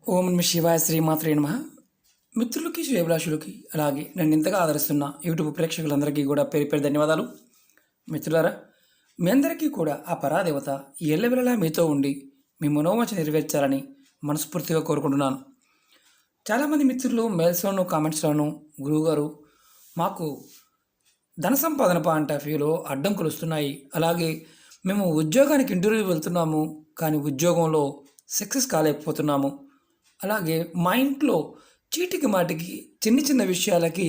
ఓం నమ శివాయ శ్రీమాత్రే నమః. మిత్రులకి శ్రేభిలాషులకి అలాగే నన్ను ఇంతగా ఆదరిస్తున్న యూట్యూబ్ ప్రేక్షకులందరికీ కూడా పేరు పేరు ధన్యవాదాలు. మిత్రులారా, మీ అందరికీ కూడా ఆ పరాదేవత ఎల్లవెల్లలా మీతో ఉండి మీ మనోవాంఛ నెరవేర్చాలని మనస్ఫూర్తిగా కోరుకుంటున్నాను. చాలామంది మిత్రులు మెయిల్స్లోను కామెంట్స్లోను గురువుగారు మాకు ధన సంపాదన పాయింట్ ఆఫ్ వ్యూలో అడ్డంకులు వస్తున్నాయి, అలాగే మేము ఉద్యోగానికి ఇంటర్వ్యూ వెళ్తున్నాము కానీ ఉద్యోగంలో సక్సెస్ కాలేకపోతున్నాము, అలాగే మా ఇంట్లో చీటికి మాటికి చిన్న చిన్న విషయాలకి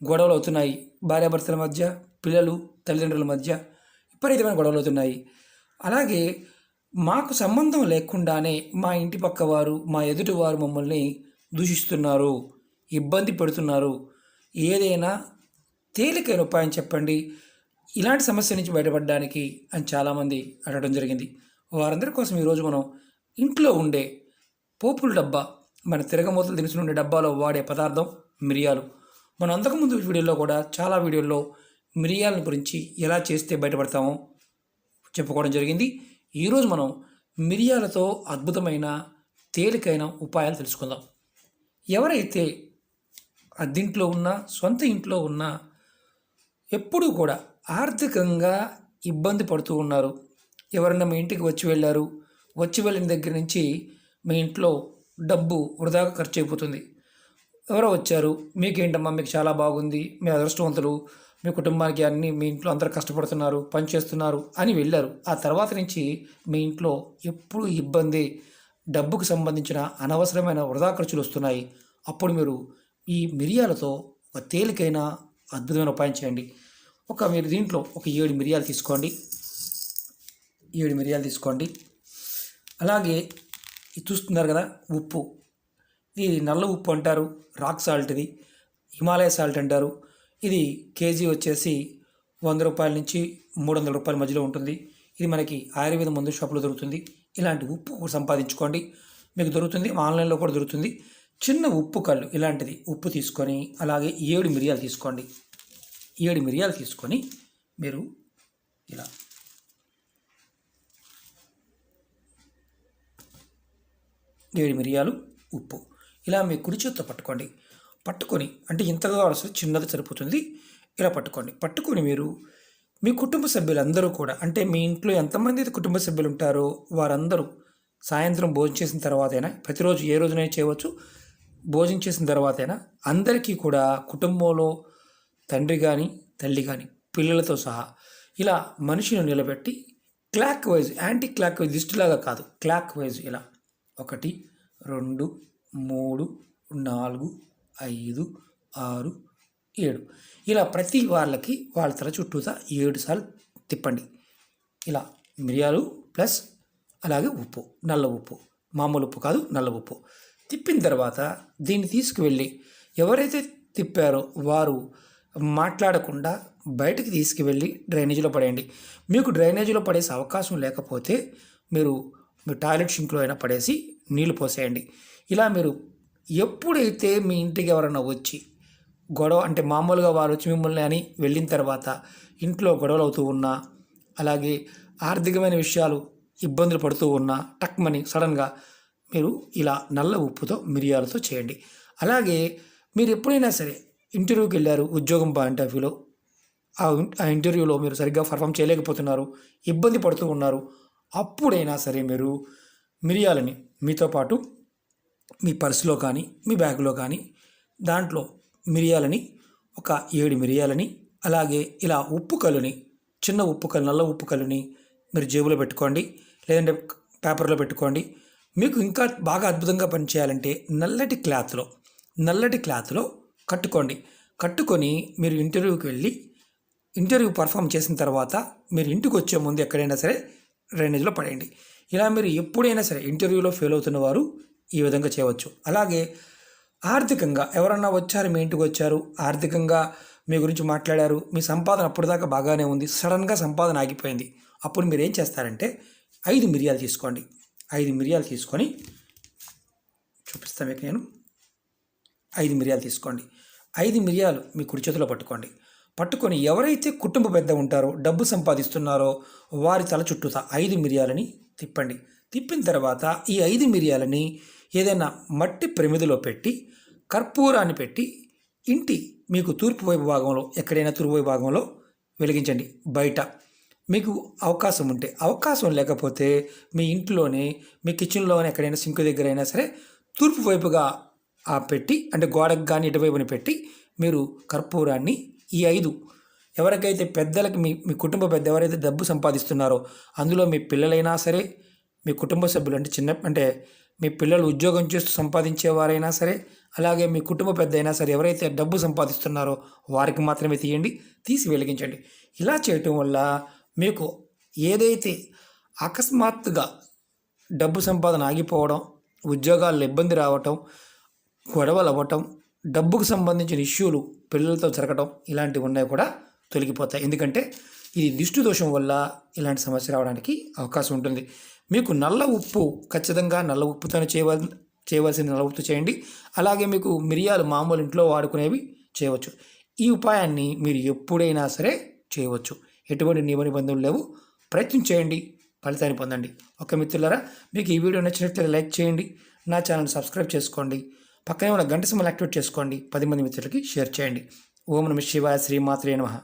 గొడవలు అవుతున్నాయి, భార్యాభర్తల మధ్య, పిల్లలు తల్లిదండ్రుల మధ్య విపరీతమైన గొడవలు అవుతున్నాయి. అలాగే మాకు సంబంధం లేకుండానే మా ఇంటి పక్క వారు, మా ఎదుటివారు మమ్మల్ని దూషిస్తున్నారు, ఇబ్బంది పెడుతున్నారు, ఏదైనా తేలికైన ఉపాయం చెప్పండి ఇలాంటి సమస్య నుంచి బయటపడడానికి అని చాలామంది అడగడం జరిగింది. వారందరి కోసం ఈరోజు మనం ఇంట్లో ఉండే పోపుల డబ్బా, మన తిరగమూతలు దినుసులు ఉండే డబ్బాలో వాడే పదార్థం మిరియాలు. మనం అంతకుముందు వీడియోలో కూడా చాలా వీడియోల్లో మిరియాల గురించి ఎలా చేస్తే బయటపడతామో చెప్పుకోవడం జరిగింది. ఈరోజు మనం మిరియాలతో అద్భుతమైన తేలికైన ఉపాయాలు తెలుసుకుందాం. ఎవరైతే అద్దింట్లో ఉన్నా, సొంత ఇంట్లో ఉన్నా ఎప్పుడూ కూడా ఆర్థికంగా ఇబ్బంది పడుతూ ఉన్నారు, ఎవరన్నా మీ ఇంటికి వచ్చి వెళ్ళారు, వచ్చి వెళ్ళిన దగ్గర నుంచి మీ ఇంట్లో డబ్బు వృధాగా ఖర్చు అయిపోతుంది. ఎవరో వచ్చారు, మీకేంటమ్మా మీకు చాలా బాగుంది, మీ అదృష్టవంతులు, మీ కుటుంబానికి అన్నీ, మీ ఇంట్లో అందరూ కష్టపడుతున్నారు, పని చేస్తున్నారు అని వెళ్ళారు. ఆ తర్వాత నుంచి మీ ఇంట్లో ఎప్పుడు ఇబ్బంది, డబ్బుకు సంబంధించిన అనవసరమైన వృధా ఖర్చులు వస్తున్నాయి. అప్పుడు మీరు ఈ మిరియాలతో ఒక తేలికైన అద్భుతమైన ఉపాయం చేయండి. మీరు దీంట్లో ఒక 7 మిరియాలు తీసుకోండి. 7 మిరియాలు తీసుకోండి. అలాగే ఇది చూస్తున్నారు కదా, ఉప్పు. ఇది నల్ల ఉప్పు అంటారు, రాక్ సాల్ట్, ఇది హిమాలయ సాల్ట్ అంటారు. ఇది కేజీ వచ్చేసి 100 రూపాయల నుంచి 300 రూపాయల మధ్యలో ఉంటుంది. ఇది మనకి ఆయుర్వేద మందు షాపులో దొరుకుతుంది. ఇలాంటి ఉప్పు సంపాదించుకోండి, మీకు దొరుకుతుంది, ఆన్లైన్లో కూడా దొరుకుతుంది. చిన్న ఉప్పు కళ్ళు ఇలాంటిది ఉప్పు తీసుకొని, అలాగే 7 మిరియాలు తీసుకోండి. 7 మిరియాలు తీసుకొని మీరు ఇలా 7 మిరియాలు, ఉప్పు ఇలా మీ కుడి చేత్తో పట్టుకొని అంటే ఇంతగా అసలు చిన్నది సరిపోతుంది, ఇలా పట్టుకొని మీరు మీ కుటుంబ సభ్యులందరూ కూడా, అంటే మీ ఇంట్లో ఎంతమంది అయితే కుటుంబ సభ్యులు ఉంటారో వారందరూ సాయంత్రం భోజనం చేసిన తర్వాతైనా, ప్రతిరోజు ఏ రోజునైనా చేయవచ్చు, భోజనం చేసిన తర్వాతైనా అందరికీ కూడా కుటుంబంలో తండ్రి కానీ తల్లి కానీ పిల్లలతో సహా ఇలా మనిషిని నిలబెట్టి clockwise, anticlockwise, దిష్టిలాగా కాదు, క్లాక్ వైజ్ ఇలా 1 2 3 4 5 6 7 ఇలా ప్రతి వాళ్ళకి వాళ్ళ తల చుట్టూతా 7 సార్లు తిప్పండి. ఇలా మిరియాలు ప్లస్ అలాగే ఉప్పు, నల్ల ఉప్పు, మామూలు ఉప్పు కాదు, నల్ల ఉప్పు తిప్పిన తర్వాత దీన్ని తీసుకువెళ్ళి ఎవరైతే తిప్పారో వారు మాట్లాడకుండా బయటకు తీసుకువెళ్ళి డ్రైనేజీలో పడేయండి. మీకు డ్రైనేజీలో పడేసే అవకాశం లేకపోతే మీరు మీ టాయిలెట్ షింక్లో అయినా పడేసి నీళ్లు పోసేయండి. ఇలా మీరు ఎప్పుడైతే మీ ఇంటికి ఎవరైనా వచ్చి గొడవ, అంటే మామూలుగా వారు వచ్చి మిమ్మల్ని అని వెళ్ళిన తర్వాత ఇంట్లో గొడవలు అవుతూ ఉన్నా, అలాగే ఆర్థికమైన విషయాలు ఇబ్బందులు పడుతూ ఉన్నా, టక్మని సడన్గా మీరు ఇలా నల్ల ఉప్పుతో మిరియాలతో చేయండి. అలాగే మీరు ఎప్పుడైనా సరే ఇంటర్వ్యూకి వెళ్ళారు, ఉద్యోగం పాయింట్ ఆఫ్ వ్యూలో ఆ ఇంటర్వ్యూలో మీరు సరిగ్గా పర్ఫామ్ చేయలేకపోతున్నారు, ఇబ్బంది పడుతూ ఉన్నారు, అప్పుడైనా సరే మీరు మిరియాలని మీతో పాటు మీ పర్సులో కానీ మీ బ్యాగ్లో కానీ దాంట్లో మిరియాలని ఒక 7 మిరియాలని, అలాగే ఇలా ఉప్పు కల్లుని, చిన్న ఉప్పు కల్లు, నల్ల ఉప్పు కల్లుని మీరు జేబులో పెట్టుకోండి, లేదంటే పేపర్లో పెట్టుకోండి. మీకు ఇంకా బాగా అద్భుతంగా పనిచేయాలంటే నల్లటి క్లాత్లో కట్టుకొని మీరు ఇంటర్వ్యూకి వెళ్ళి ఇంటర్వ్యూ పర్ఫామ్ చేసిన తర్వాత మీరు ఇంటికి వచ్చే ముందు ఎక్కడైనా సరే డ్రైనేజ్లో పడేయండి. ఇలా మీరు ఎప్పుడైనా సరే ఇంటర్వ్యూలో ఫెయిల్ అవుతున్న వారు ఈ విధంగా చేయవచ్చు. అలాగే ఆర్థికంగా ఎవరన్నా వచ్చారు, మీ ఇంటికి వచ్చారు, ఆర్థికంగా మీ గురించి మాట్లాడారు, మీ సంపాదన అప్పటిదాకా బాగానే ఉంది, సడన్గా సంపాదన ఆగిపోయింది, అప్పుడు మీరు ఏం చేస్తారంటే 5 మిరియాలు తీసుకోండి. 5 మిరియాలు తీసుకొని చూపిస్తాను మీకు నేను. 5 మిరియాలు తీసుకోండి. 5 మిరియాలు మీ కుడి చేతిలో పట్టుకొని ఎవరైతే కుటుంబ పెద్ద ఉంటారో, డబ్బు సంపాదిస్తున్నారో వారి తల చుట్టూతా 5 మిరియాలని తిప్పండి. తిప్పిన తర్వాత ఈ 5 మిరియాలని ఏదైనా మట్టి ప్రమిదిలో పెట్టి కర్పూరాన్ని పెట్టి ఇంటి మీకు తూర్పు వైపు భాగంలో ఎక్కడైనా తూర్పు వైపు భాగంలో వెలిగించండి. బయట మీకు అవకాశం ఉంటే, అవకాశం లేకపోతే మీ ఇంట్లోనే మీ కిచెన్లోనే ఎక్కడైనా సింక్ దగ్గర అయినా సరే తూర్పు వైపుగా పెట్టి అంటే గోడకు కానీ ఇటువైపుని పెట్టి మీరు కర్పూరాన్ని ఈ 5 ఎవరికైతే పెద్దలకి మీ కుటుంబ పెద్ద ఎవరైతే డబ్బు సంపాదిస్తున్నారో అందులో మీ పిల్లలైనా సరే మీ కుటుంబ సభ్యులు అంటే మీ పిల్లలు ఉద్యోగం చేస్తూ సంపాదించేవారైనా సరే అలాగే మీ కుటుంబ పెద్ద అయినా సరే ఎవరైతే డబ్బు సంపాదిస్తున్నారో వారికి మాత్రమే తీయండి, తీసి వెలిగించండి. ఇలా చేయటం వల్ల మీకు ఏదైతే అకస్మాత్తుగా డబ్బు సంపాదన ఆగిపోవడం, ఉద్యోగాల్లో ఇబ్బంది రావటం, గొడవలు అవ్వటం, డబ్బుకు సంబంధించిన ఇష్యూలు పిల్లలతో జరగటం ఇలాంటివి ఉన్నాయి కూడా తొలగిపోతాయి. ఎందుకంటే ఇది దిష్టి దోషం వల్ల ఇలాంటి సమస్య రావడానికి అవకాశం ఉంటుంది. మీకు నల్ల ఉప్పు ఖచ్చితంగా నల్ల ఉప్పుతోనే చేయవలసిన నల్ల ఉప్పు చేయండి. అలాగే మీకు మిరియాలు మామూలు ఇంట్లో వాడుకునేవి చేయవచ్చు. ఈ ఉపాయాన్ని మీరు ఎప్పుడైనా సరే చేయవచ్చు. ఎటువంటి నియమ నిబంధనలు లేవు. ప్రయత్నం చేయండి, ఫలితాన్ని పొందండి. ఓకే మిత్రులారా, మీకు ఈ వీడియో నచ్చినట్లయితే లైక్ చేయండి, నా ఛానల్ సబ్స్క్రైబ్ చేసుకోండి, పక్కనే ఉన్న గంట సింబల్ యాక్టివేట్ చేసుకోండి, 10 మంది మిత్రులకి షేర్ చేయండి. ఓం నమః శివాయ, శ్రీమాత్రే నమః.